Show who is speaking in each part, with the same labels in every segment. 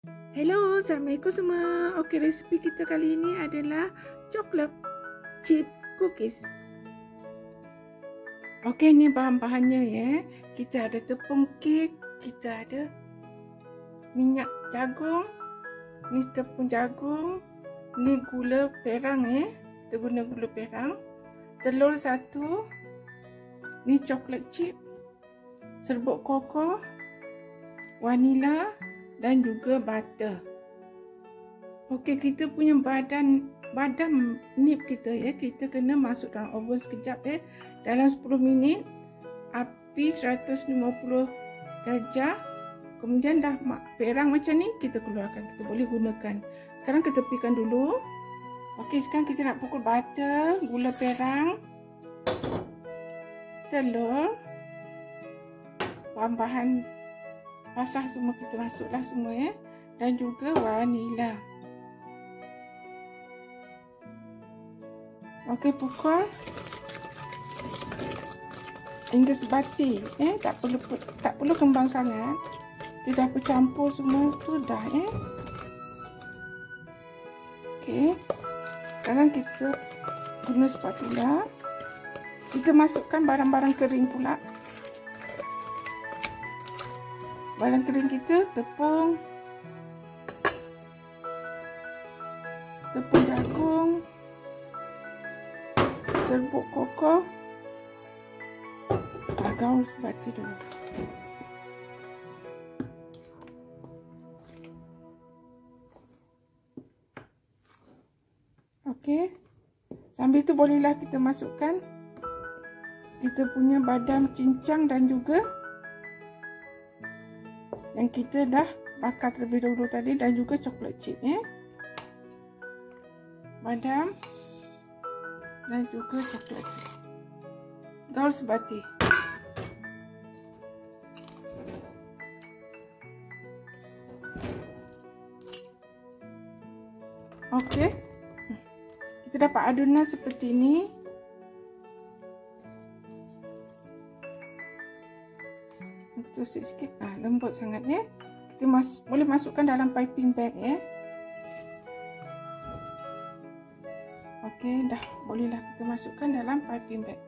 Speaker 1: Hello, Assalamualaikum semua. Okey, resipi kita kali ini adalah coklat chip cookies. Okey, ni bahan-bahannya ya. Kita ada tepung kek, kita ada minyak jagung, ni tepung jagung, ni gula perang ya. Kita guna gula perang. Telur 1, ni coklat chip, serbuk koko, vanila dan juga butter. Okey, kita punya badam nip kita ya, kita kena masuk dalam oven sekejap ya, dalam 10 minit, api 150 darjah. Kemudian dah perang macam ni, kita keluarkan, kita boleh gunakan. Sekarang kita tepikan dulu. Okey, sekarang kita nak pukul butter, gula perang, telur, bahan-bahan basah semua kita masuklah semua ya, dan juga vanila. Okey, pukul hingga sebati tak perlu kembang sangat. Dia dah bercampur semua tu dah ya. Okey, sekarang kita guna spatula. Kita masukkan barang-barang kering pula. Barang kering kita, tepung jagung, serbuk koko, gaul sebati dulu. Okey, sambil itu bolehlah kita masukkan kita punya badam cincang dan juga yang kita dah bakar terlebih dahulu tadi, dan juga coklat chip ya. Badam dan juga coklat chip. Gaul sebati. Okey. Kita dapat adunan seperti ini. Itu sikit, lembut sangat ya. Kita boleh masukkan dalam piping bag ya. Okey, dah bolehlah kita masukkan dalam piping bag.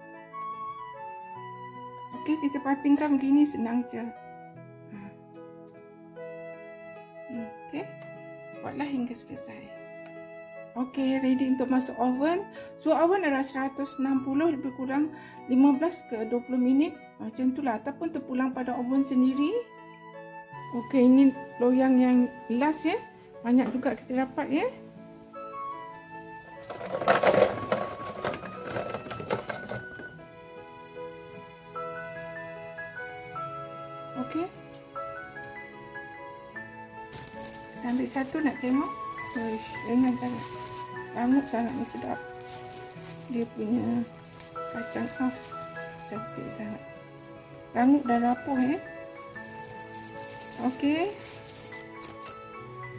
Speaker 1: Okey, kita pipingkan begini, senang je. Okey, buatlah hingga selesai. Okey, ready untuk masuk oven. Suhu oven adalah 160, lebih kurang 15 ke 20 minit. Macam itulah, ataupun terpulang pada oven sendiri. Okey, ini loyang yang last ya. Banyak juga kita dapat ya. Okey. Kita ambil satu, nak tengok. Uish, dengan sangat. Langut sangat ni, sedap. Dia punya kacang khas cantik sangat. Rangup dan rapuh ya. Okey.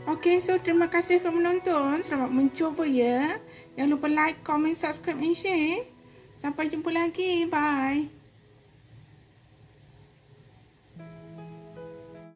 Speaker 1: Okey, so terima kasih kerana menonton. Selamat mencuba ya. Jangan lupa like, comment, subscribe and share. Sampai jumpa lagi. Bye.